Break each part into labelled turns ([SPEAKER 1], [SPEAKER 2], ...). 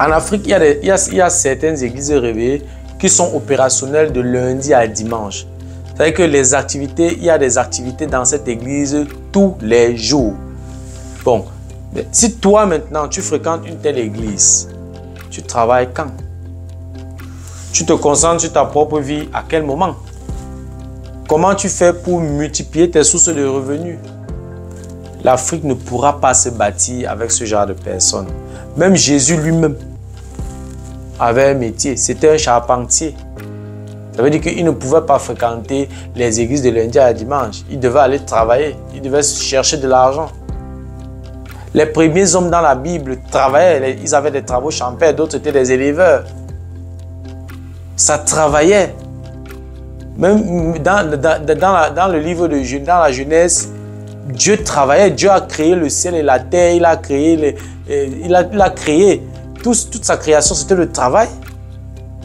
[SPEAKER 1] En Afrique, il y a certaines églises réveillées qui sont opérationnelles de lundi à dimanche. C'est-à-dire que les activités, il y a des activités dans cette église tous les jours. Bon, mais si toi maintenant tu fréquentes une telle église, tu travailles quand? Tu te concentres sur ta propre vie à quel moment? Comment tu fais pour multiplier tes sources de revenus? L'Afrique ne pourra pas se bâtir avec ce genre de personnes. Même Jésus lui-même avait un métier, c'était un charpentier. Ça veut dire qu'il ne pouvait pas fréquenter les églises de lundi à dimanche. Il devait aller travailler, il devait chercher de l'argent. Les premiers hommes dans la Bible travaillaient, ils avaient des travaux champêtres, d'autres étaient des éleveurs. Ça travaillait. Même dans le livre de dans la Genèse, Dieu travaillait, Dieu a créé le ciel et la terre, il a créé, il a créé. Toute sa création, c'était le travail.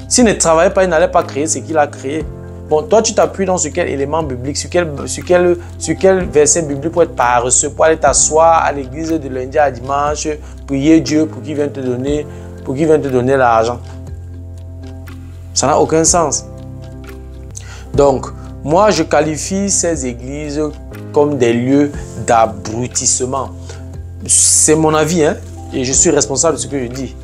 [SPEAKER 1] S'il ne travaillait pas, il n'allait pas créer ce qu'il a créé. Bon, toi, tu t'appuies dans sur quel élément biblique, sur quel verset biblique pour être paresseux, pour aller t'asseoir à l'église de lundi à dimanche, prier Dieu pour qu'il vienne te donner l'argent. Ça n'a aucun sens. Donc, moi, je qualifie ces églises comme des lieux d'abrutissement. C'est mon avis, hein, et je suis responsable de ce que je dis.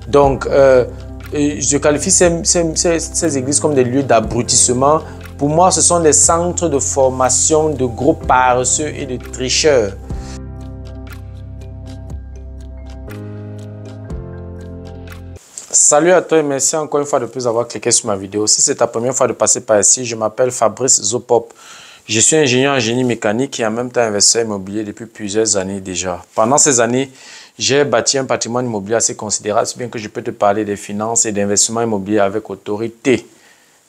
[SPEAKER 1] Donc, je qualifie ces églises comme des lieux d'abrutissement. Pour moi, ce sont des centres de formation de gros paresseux et de tricheurs. Salut à toi et merci encore une fois de plus d'avoir cliqué sur ma vidéo. Si c'est ta première fois de passer par ici, je m'appelle Fabrice Zopop. Je suis ingénieur en génie mécanique et en même temps investisseur immobilier depuis plusieurs années déjà. Pendant ces années, j'ai bâti un patrimoine immobilier assez considérable, si bien que je peux te parler des finances et d'investissement immobilier avec autorité.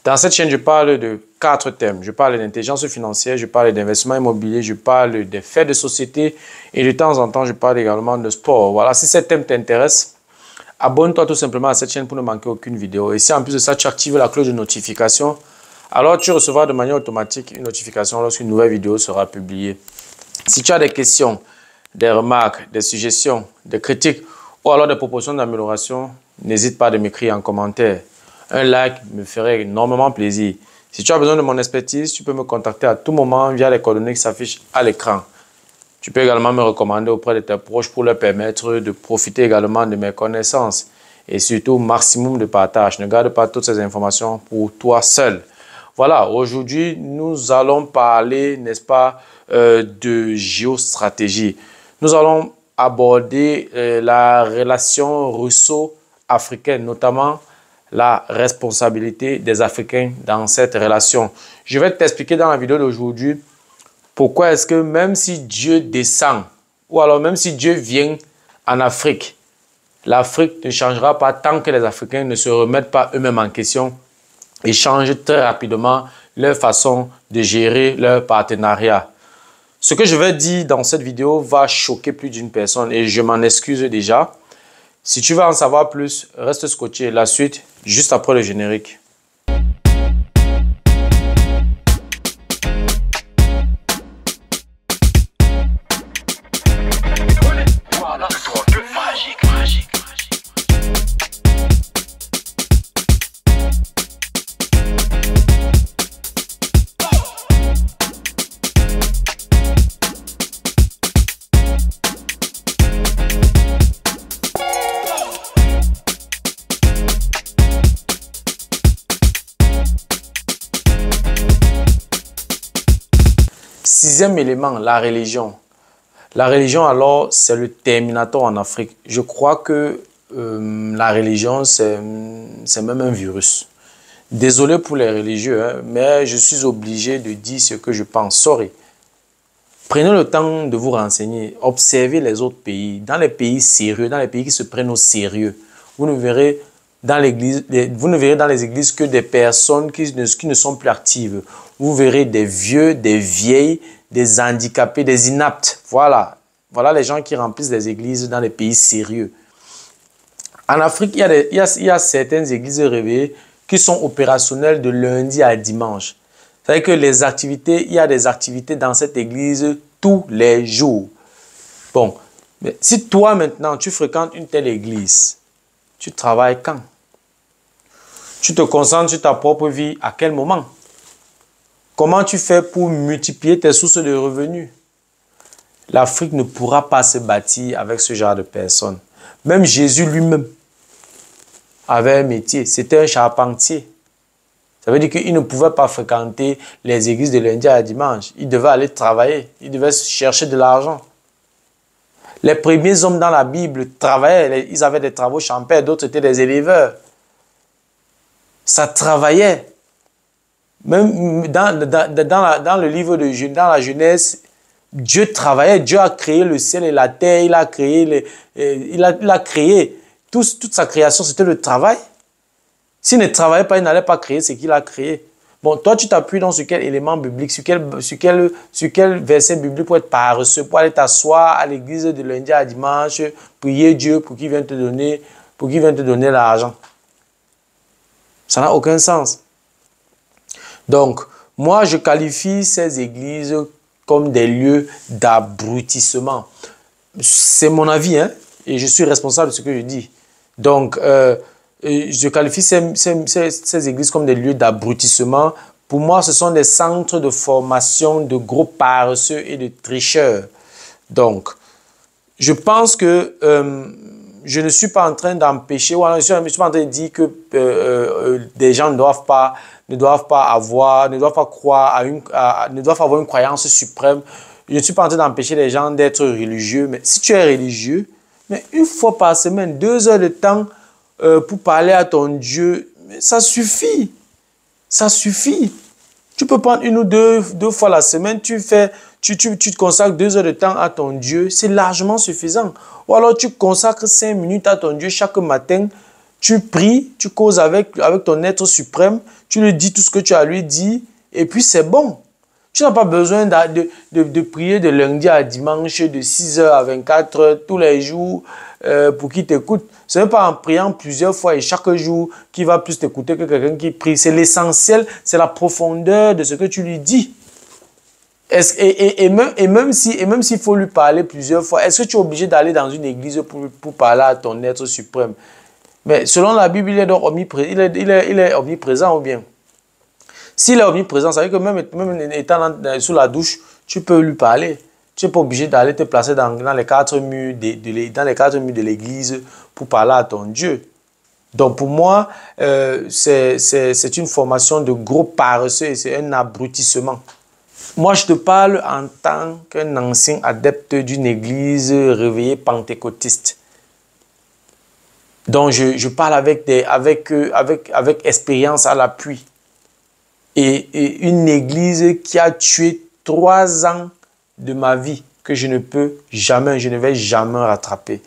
[SPEAKER 1] Dans cette chaîne, je parle de 4 thèmes. Je parle d'intelligence financière, je parle d'investissement immobilier, je parle des faits de société et de temps en temps, je parle également de sport. Voilà, si ces thèmes t'intéressent, abonne-toi tout simplement à cette chaîne pour ne manquer aucune vidéo. Et si en plus de ça, tu actives la cloche de notification, alors tu recevras de manière automatique une notification lorsqu'une nouvelle vidéo sera publiée. Si tu as des questions, des remarques, des suggestions, des critiques ou alors des propositions d'amélioration, n'hésite pas à m'écrire en commentaire. Un like me ferait énormément plaisir. Si tu as besoin de mon expertise, tu peux me contacter à tout moment via les coordonnées qui s'affichent à l'écran. Tu peux également me recommander auprès de tes proches pour leur permettre de profiter également de mes connaissances. Et surtout, maximum de partage. Ne garde pas toutes ces informations pour toi seul. Voilà, aujourd'hui, nous allons parler, n'est-ce pas, de géostratégie. Nous allons aborder la relation russo-africaine, notamment la responsabilité des Africains dans cette relation. Je vais t'expliquer dans la vidéo d'aujourd'hui pourquoi est-ce que même si Dieu descend, ou alors même si Dieu vient en Afrique, l'Afrique ne changera pas tant que les Africains ne se remettent pas eux-mêmes en question et changent très rapidement leur façon de gérer leur partenariat. Ce que je vais dire dans cette vidéo va choquer plus d'une personne et je m'en excuse déjà. Si tu veux en savoir plus, reste scotché. La suite, juste après le générique. Sixième élément, la religion. La religion, alors, c'est le terminator en Afrique. Je crois que la religion, c'est même un virus. Désolé pour les religieux, hein, mais je suis obligé de dire ce que je pense. Sorry. Prenez le temps de vous renseigner. Observez les autres pays. Dans les pays sérieux, dans les pays qui se prennent au sérieux, vous ne verrez dans les églises que des personnes qui ne sont plus actives. Vous verrez des vieux, des vieilles, des handicapés, des inaptes. Voilà. Voilà les gens qui remplissent les églises dans les pays sérieux. En Afrique, il y a certaines églises réveillées qui sont opérationnelles de lundi à dimanche. C'est-à-dire que les activités, il y a des activités dans cette église tous les jours. Bon, mais si toi maintenant, tu fréquentes une telle église, Tu travailles quand? Tu te concentres sur ta propre vie à quel moment? Comment tu fais pour multiplier tes sources de revenus? L'Afrique ne pourra pas se bâtir avec ce genre de personnes. Même Jésus lui-même avait un métier, c'était un charpentier. Ça veut dire qu'il ne pouvait pas fréquenter les églises de lundi à dimanche. Il devait aller travailler, il devait chercher de l'argent. Les premiers hommes dans la Bible travaillaient, ils avaient des travaux champêtres, d'autres étaient des éleveurs. Ça travaillait. Même dans le livre de dans la Genèse, Dieu travaillait, Dieu a créé le ciel et la terre, il a créé, il a créé. Toute sa création, c'était le travail. S'il ne travaillait pas, il n'allait pas créer ce qu'il a créé. Bon, toi, tu t'appuies dans quel élément biblique, sur quel verset biblique pour être paresseux, pour aller t'asseoir à l'église de lundi à dimanche, prier Dieu pour qu'il vienne te donner l'argent. Ça n'a aucun sens. Donc, moi, je qualifie ces églises comme des lieux d'abrutissement. C'est mon avis, hein, et je suis responsable de ce que je dis. Donc, je qualifie ces églises comme des lieux d'abrutissement. Pour moi, ce sont des centres de formation de gros paresseux et de tricheurs. Donc, je pense que je ne suis pas en train d'empêcher, ou je ne suis pas en train de dire que des gens ne doivent pas avoir une croyance suprême. Je ne suis pas en train d'empêcher les gens d'être religieux. Mais si tu es religieux, mais une fois par semaine, 2 heures de temps pour parler à ton Dieu, ça suffit. Ça suffit. Tu peux prendre 1 ou 2 fois la semaine, tu te consacres 2 heures de temps à ton Dieu, c'est largement suffisant. Ou alors tu consacres 5 minutes à ton Dieu chaque matin, tu pries, tu causes avec ton être suprême, tu lui dis tout ce que tu as à lui dit, et puis c'est bon. Tu n'as pas besoin de prier de lundi à dimanche, de 6h à 24h, tous les jours, pour qu'il t'écoute. Ce n'est pas en priant plusieurs fois et chaque jour qu'il va plus t'écouter que quelqu'un qui prie. C'est l'essentiel, c'est la profondeur de ce que tu lui dis. Et même s'il faut lui parler plusieurs fois, est-ce que tu es obligé d'aller dans une église pour parler à ton être suprême? Mais selon la Bible, il est omniprésent ou bien? S'il est omniprésent, ça veut dire que même étant sous la douche, tu peux lui parler. Tu n'es pas obligé d'aller te placer dans les 4 murs de l'église pour parler à ton Dieu. Donc pour moi, c'est une formation de gros paresseux et c'est un abrutissement. Moi, je te parle en tant qu'un ancien adepte d'une église réveillée pentecôtiste. Donc je parle avec expérience à l'appui. Et une église qui a tué 3 ans de ma vie que je ne vais jamais rattraper.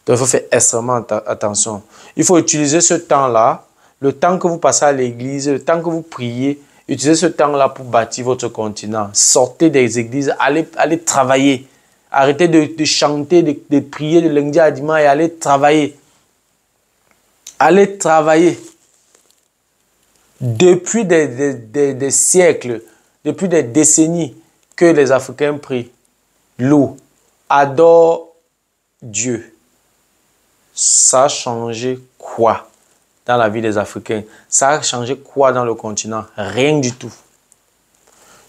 [SPEAKER 1] Donc, il faut faire extrêmement attention. Il faut utiliser ce temps-là, le temps que vous passez à l'église, le temps que vous priez, utilisez ce temps-là pour bâtir votre continent. Sortez des églises, allez travailler. Arrêtez de chanter, de prier de lundi à dimanche et allez travailler. Allez travailler. Depuis des siècles, depuis des décennies que les Africains prient, louent, adorent Dieu. Ça a changé quoi dans la vie des Africains? Ça a changé quoi dans le continent? Rien du tout.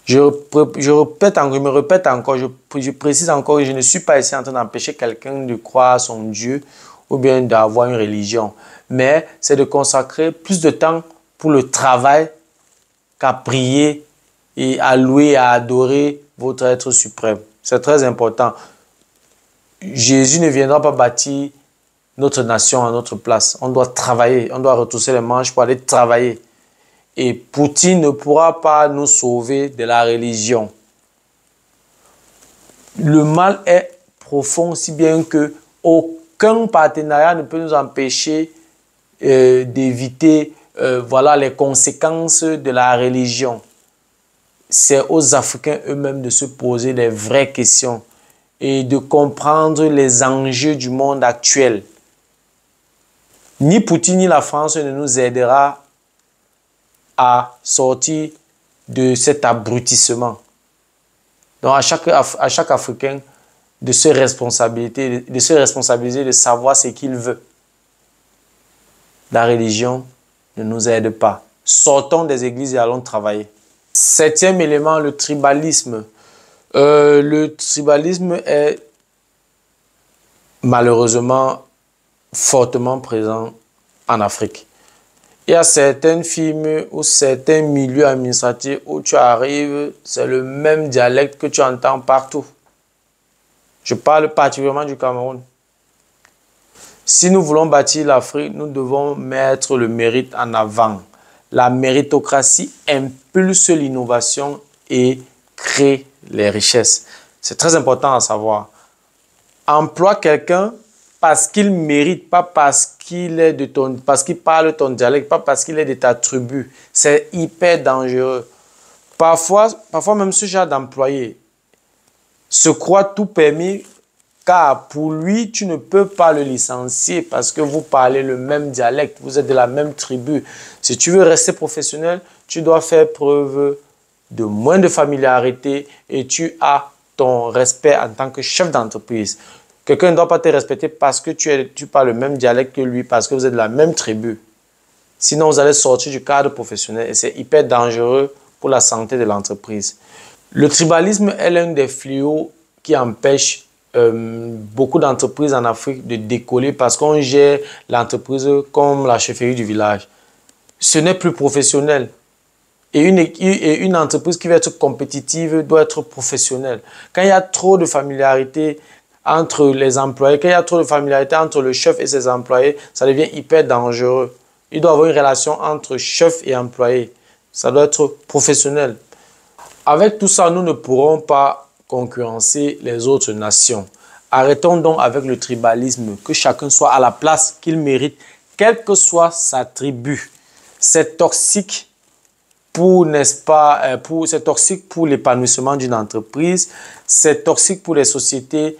[SPEAKER 1] Je me répète encore, je précise encore que je ne suis pas ici en train d'empêcher quelqu'un de croire à son Dieu ou bien d'avoir une religion. Mais c'est de consacrer plus de temps pour le travail qu'à prier et à louer, à adorer votre être suprême. C'est très important. Jésus ne viendra pas bâtir notre nation à notre place. On doit travailler, on doit retrousser les manches pour aller travailler. Et Poutine ne pourra pas nous sauver de la religion. Le mal est profond, si bien que aucun partenariat ne peut nous empêcher d'éviter les conséquences de la religion. C'est aux Africains eux-mêmes de se poser les vraies questions et de comprendre les enjeux du monde actuel. Ni Poutine ni la France ne nous aidera à sortir de cet abrutissement. Donc à chaque Africain de se responsabiliser, de savoir ce qu'il veut. La religion ne nous aide pas. Sortons des églises et allons travailler. Septième élément, le tribalisme. Le tribalisme est malheureusement fortement présent en Afrique. Il y a certaines firmes ou certains milieux administratifs où tu arrives, c'est le même dialecte que tu entends partout. Je parle particulièrement du Cameroun. Si nous voulons bâtir l'Afrique, nous devons mettre le mérite en avant. La méritocratie impulse l'innovation et crée les richesses. C'est très important à savoir. Emploie quelqu'un parce qu'il mérite, pas parce qu'il est de ton, parce qu'il parle ton dialecte, pas parce qu'il est de ta tribu. C'est hyper dangereux. Parfois même ce genre d'employé se croit tout permis, car pour lui, tu ne peux pas le licencier parce que vous parlez le même dialecte, vous êtes de la même tribu. Si tu veux rester professionnel, tu dois faire preuve de moins de familiarité et tu as ton respect en tant que chef d'entreprise. Quelqu'un ne doit pas te respecter parce que tu parles le même dialecte que lui, parce que vous êtes de la même tribu. Sinon, vous allez sortir du cadre professionnel et c'est hyper dangereux pour la santé de l'entreprise. Le tribalisme est l'un des fléaux qui empêche beaucoup d'entreprises en Afrique de décoller parce qu'on gère l'entreprise comme la chefferie du village. Ce n'est plus professionnel. Et une entreprise qui veut être compétitive doit être professionnelle. Quand il y a trop de familiarité entre les employés, quand il y a trop de familiarité entre le chef et ses employés, ça devient hyper dangereux. Il doit y avoir une relation entre chef et employé. Ça doit être professionnel. Avec tout ça, nous ne pourrons pas concurrencer les autres nations. Arrêtons donc avec le tribalisme, que chacun soit à la place qu'il mérite, quelle que soit sa tribu. C'est toxique n'est-ce pas, c'est toxique pour l'épanouissement d'une entreprise, c'est toxique pour les sociétés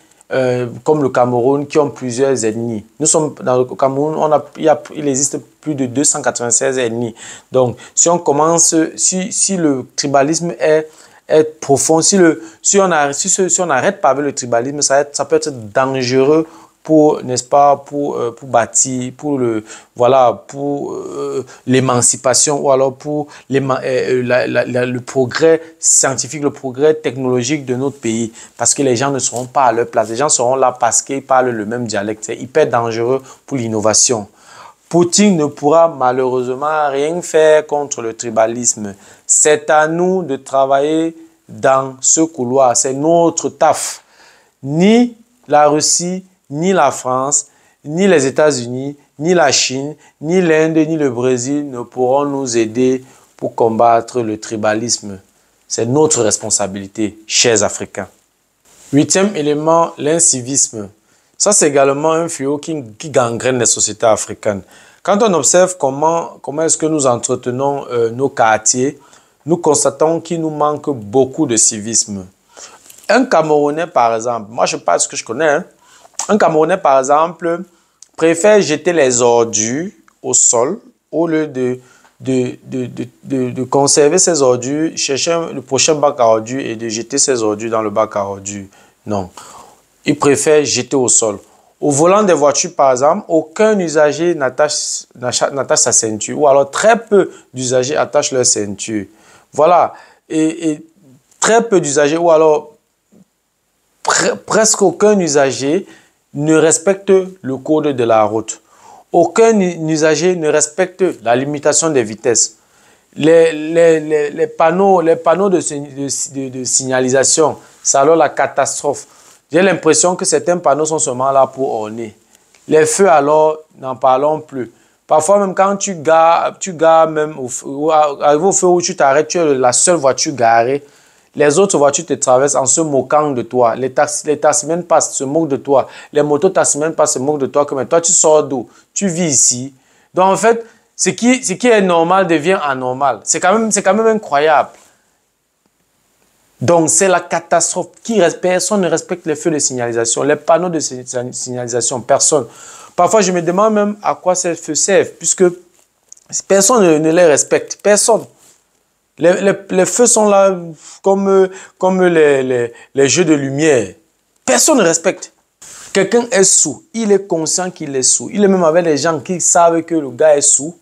[SPEAKER 1] comme le Cameroun qui ont plusieurs ethnies. Nous sommes dans le Cameroun, il existe plus de 296 ethnies. Donc, si on commence, si le tribalisme est profond, si on n'arrête pas avec le tribalisme, ça peut être dangereux pour, n'est-ce pas, pour bâtir, pour l'émancipation ou alors pour le progrès scientifique, le progrès technologique de notre pays. Parce que les gens ne seront pas à leur place. Les gens seront là parce qu'ils parlent le même dialecte. C'est hyper dangereux pour l'innovation. Poutine ne pourra malheureusement rien faire contre le tribalisme. C'est à nous de travailler dans ce couloir. C'est notre taf. Ni la Russie, ni la France, ni les États-Unis, ni la Chine, ni l'Inde, ni le Brésil ne pourront nous aider pour combattre le tribalisme. C'est notre responsabilité, chers Africains. Huitième élément, l'incivisme. Ça, c'est également un fléau qui gangrène les sociétés africaines. Quand on observe comment est-ce que nous entretenons nos quartiers, nous constatons qu'il nous manque beaucoup de civisme. Un Camerounais, par exemple, moi je parle de ce que je connais, hein. Un Camerounais, par exemple, préfère jeter les ordures au sol au lieu de conserver ses ordures, chercher le prochain bac à ordures et de jeter ses ordures dans le bac à ordures. Non. Il préfère jeter au sol. Au volant des voitures, par exemple, aucun usager n'attache sa ceinture ou alors très peu d'usagers attachent leur ceinture. Voilà. Et très peu d'usagers ou alors presque aucun usager ne respecte le code de la route. Aucun usager ne respecte la limitation des vitesses. Les panneaux de signalisation, c'est alors la catastrophe. J'ai l'impression que certains panneaux sont seulement là pour orner. Les feux alors, n'en parlons plus. Parfois même quand tu gares même au feu où tu t'arrêtes, tu es la seule voiture garée. Les autres voitures te traversent en se moquant de toi. Les taximens passent, se moquent de toi. Les motos-taximens passent, se moquent de toi. Mais toi, tu sors d'où? Tu vis ici. Donc, en fait, ce qui est normal devient anormal. C'est quand même incroyable. Donc, c'est la catastrophe. Personne ne respecte les feux de signalisation, les panneaux de signalisation. Personne. Parfois, je me demande même à quoi ces feux servent, puisque personne ne les respecte. Personne. Les feux sont là comme les jeux de lumière. Personne ne respecte. Quelqu'un est sous, il est conscient qu'il est sous. Il est même avec des gens qui savent que le gars est sous,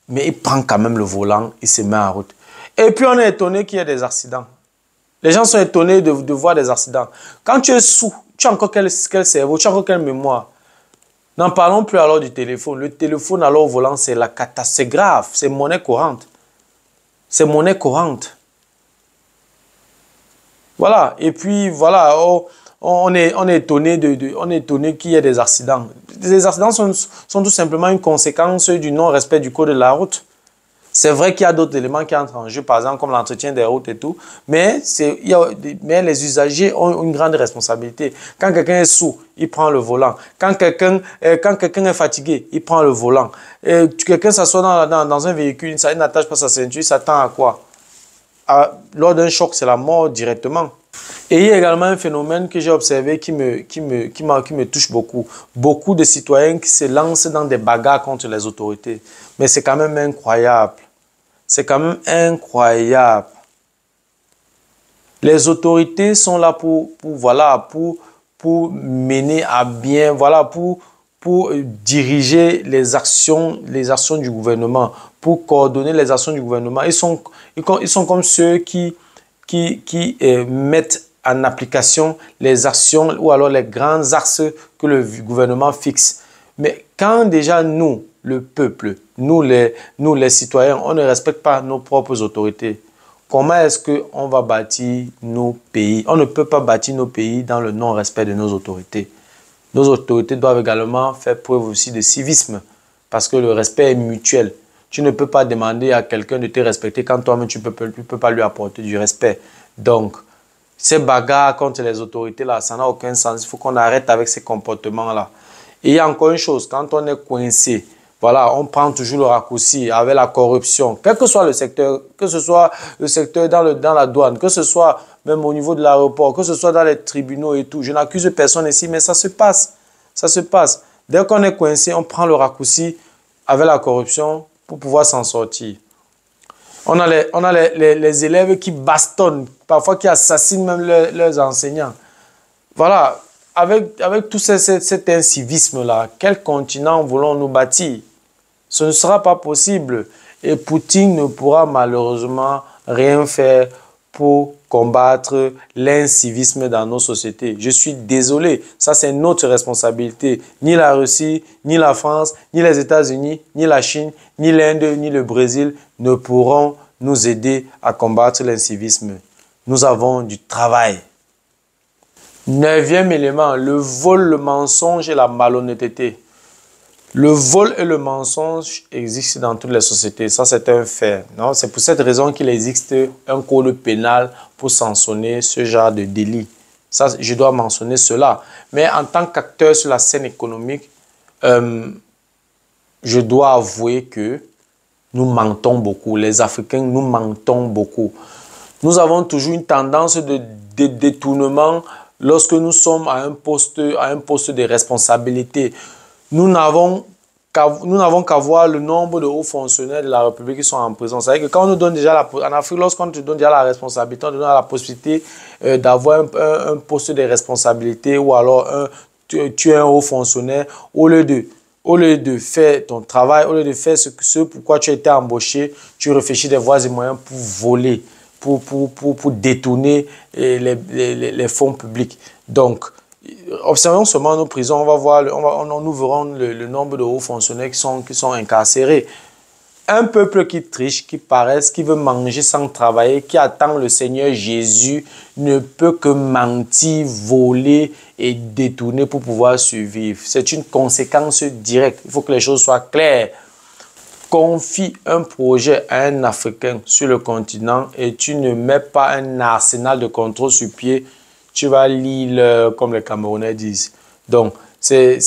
[SPEAKER 1] mais il prend quand même le volant, il se met en route. Et puis on est étonné qu'il y ait des accidents. Les gens sont étonnés de voir des accidents. Quand tu es sous, tu as encore quel cerveau, tu as encore quelle mémoire? N'en parlons plus alors du téléphone. Le téléphone alors au volant, c'est la catastrophe. C'est grave, c'est monnaie courante. C'est monnaie courante. Voilà, et puis voilà, on est étonné, qu'il y ait des accidents. Les accidents sont tout simplement une conséquence du non-respect du code de la route. C'est vrai qu'il y a d'autres éléments qui entrent en jeu, par exemple comme l'entretien des routes et tout, mais les usagers ont une grande responsabilité. Quand quelqu'un est sourd, il prend le volant. Quand quelqu'un est fatigué, il prend le volant. Quelqu'un s'assoit dans un véhicule, il n'attache pas sa ceinture, il s'attend à quoi? Lors d'un choc, c'est la mort directement. Et il y a également un phénomène que j'ai observé qui me touche beaucoup. Beaucoup de citoyens qui se lancent dans des bagarres contre les autorités. Mais c'est quand même incroyable. C'est quand même incroyable. Les autorités sont là pour mener à bien, voilà, pour diriger les actions du gouvernement, pour coordonner les actions du gouvernement. Ils sont comme ceux qui mettent en application les actions ou alors les grands axes que le gouvernement fixe. Mais quand déjà nous, le peuple, nous les citoyens, on ne respecte pas nos propres autorités, comment est-ce qu'on va bâtir nos pays? On ne peut pas bâtir nos pays dans le non-respect de nos autorités. Nos autorités doivent également faire preuve aussi de civisme parce que le respect est mutuel. Tu ne peux pas demander à quelqu'un de te respecter quand toi-même tu ne peux pas lui apporter du respect. Donc, ces bagarres contre les autorités, là, ça n'a aucun sens. Il faut qu'on arrête avec ces comportements-là. Et il y a encore une chose, quand on est coincé, voilà, on prend toujours le raccourci avec la corruption, quel que soit le secteur, que ce soit le secteur dans la douane, que ce soit même au niveau de l'aéroport, que ce soit dans les tribunaux et tout. Je n'accuse personne ici, mais ça se passe. Ça se passe. Dès qu'on est coincé, on prend le raccourci avec la corruption pour pouvoir s'en sortir. On a les élèves qui bastonnent, parfois qui assassinent même leurs enseignants. Voilà, avec tout cet incivisme-là, quel continent voulons-nous bâtir? Ce ne sera pas possible. Et Poutine ne pourra malheureusement rien faire pour combattre l'incivisme dans nos sociétés. Je suis désolé, ça c'est notre responsabilité. Ni la Russie, ni la France, ni les États-Unis, ni la Chine, ni l'Inde, ni le Brésil ne pourront nous aider à combattre l'incivisme. Nous avons du travail. 9e élément, le vol, le mensonge et la malhonnêteté. Le vol et le mensonge existent dans toutes les sociétés. Ça, c'est un fait. C'est pour cette raison qu'il existe un code pénal pour sanctionner ce genre de délit. Ça, je dois mentionner cela. Mais en tant qu'acteur sur la scène économique, je dois avouer que nous mentons beaucoup. Les Africains, nous mentons beaucoup. Nous avons toujours une tendance de détournement lorsque nous sommes à un poste de responsabilité. Nous n'avons qu'à voir le nombre de hauts fonctionnaires de la République qui sont en prison. C'est-à-dire que quand on nous donne déjà en Afrique, lorsqu'on te donne déjà la responsabilité, on te donne la possibilité d'avoir un poste de responsabilité ou alors tu es un haut fonctionnaire, au lieu de faire ton travail, au lieu de faire ce pourquoi tu as été embauché, tu réfléchis des voies et moyens pour voler, pour détourner les fonds publics. Donc, observons seulement nos prisons, on va voir, nous verrons le nombre de hauts fonctionnaires qui sont incarcérés. Un peuple qui triche, qui paresse, qui veut manger sans travailler, qui attend le Seigneur Jésus, ne peut que mentir, voler et détourner pour pouvoir survivre. C'est une conséquence directe. Il faut que les choses soient claires. Confie un projet à un Africain sur le continent et tu ne mets pas un arsenal de contrôle sur pied, tu vas lire comme les Camerounais disent. Donc, c'est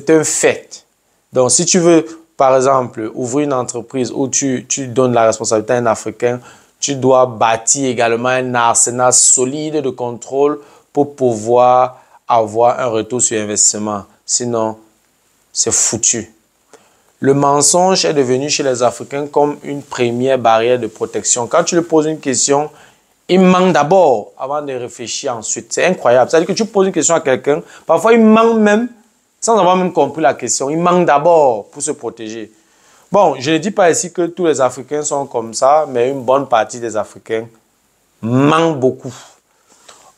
[SPEAKER 1] un fait. Donc, si tu veux, par exemple, ouvrir une entreprise où tu donnes la responsabilité à un Africain, tu dois bâtir également un arsenal solide de contrôle pour pouvoir avoir un retour sur investissement. Sinon, c'est foutu. Le mensonge est devenu chez les Africains comme une première barrière de protection. Quand tu lui poses une question, Il ment d'abord avant de réfléchir ensuite. C'est incroyable. C'est-à-dire que tu poses une question à quelqu'un, parfois il ment même sans avoir même compris la question. Il ment d'abord pour se protéger. Bon, je ne dis pas ici que tous les Africains sont comme ça, mais une bonne partie des Africains mentent beaucoup.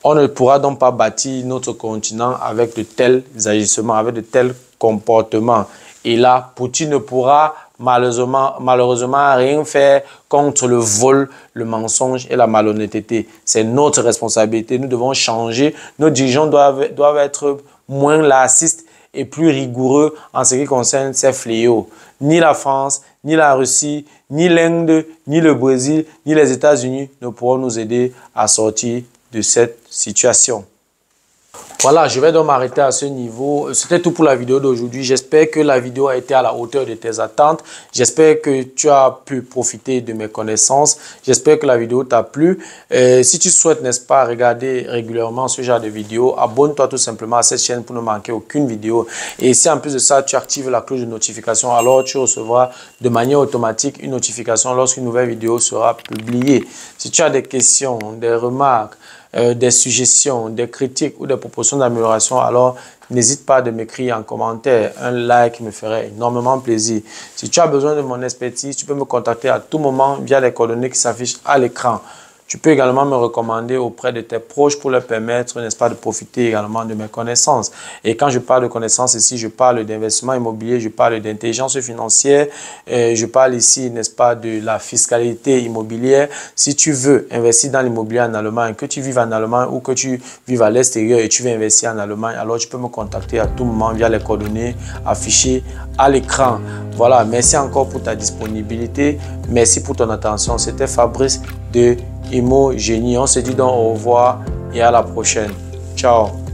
[SPEAKER 1] On ne pourra donc pas bâtir notre continent avec de tels agissements, avec de tels comportements. Et là, Poutine ne pourra malheureusement rien faire contre le vol, le mensonge et la malhonnêteté. C'est notre responsabilité. Nous devons changer. Nos dirigeants doivent être moins laxistes et plus rigoureux en ce qui concerne ces fléaux. Ni la France, ni la Russie, ni l'Inde, ni le Brésil, ni les États-Unis ne pourront nous aider à sortir de cette situation. Voilà, je vais donc m'arrêter à ce niveau. C'était tout pour la vidéo d'aujourd'hui. J'espère que la vidéo a été à la hauteur de tes attentes. J'espère que tu as pu profiter de mes connaissances. J'espère que la vidéo t'a plu. Si tu souhaites, n'est-ce pas, regarder régulièrement ce genre de vidéos, abonne-toi tout simplement à cette chaîne pour ne manquer aucune vidéo. Et si en plus de ça, tu actives la cloche de notification, alors tu recevras de manière automatique une notification lorsqu'une nouvelle vidéo sera publiée. Si tu as des questions, des remarques, des suggestions, des critiques ou des propositions d'amélioration, alors n'hésite pas à m'écrire en commentaire. Un like me ferait énormément plaisir. Si tu as besoin de mon expertise, tu peux me contacter à tout moment via les coordonnées qui s'affichent à l'écran. Tu peux également me recommander auprès de tes proches pour leur permettre, n'est-ce pas, de profiter également de mes connaissances. Et quand je parle de connaissances ici, je parle d'investissement immobilier, je parle d'intelligence financière, je parle ici, n'est-ce pas, de la fiscalité immobilière. Si tu veux investir dans l'immobilier en Allemagne, que tu vives en Allemagne ou que tu vives à l'extérieur et tu veux investir en Allemagne, alors tu peux me contacter à tout moment via les coordonnées affichées à l'écran. Voilà, merci encore pour ta disponibilité. Merci pour ton attention. C'était Fabrice de Imo Génie. On se dit donc au revoir et à la prochaine. Ciao.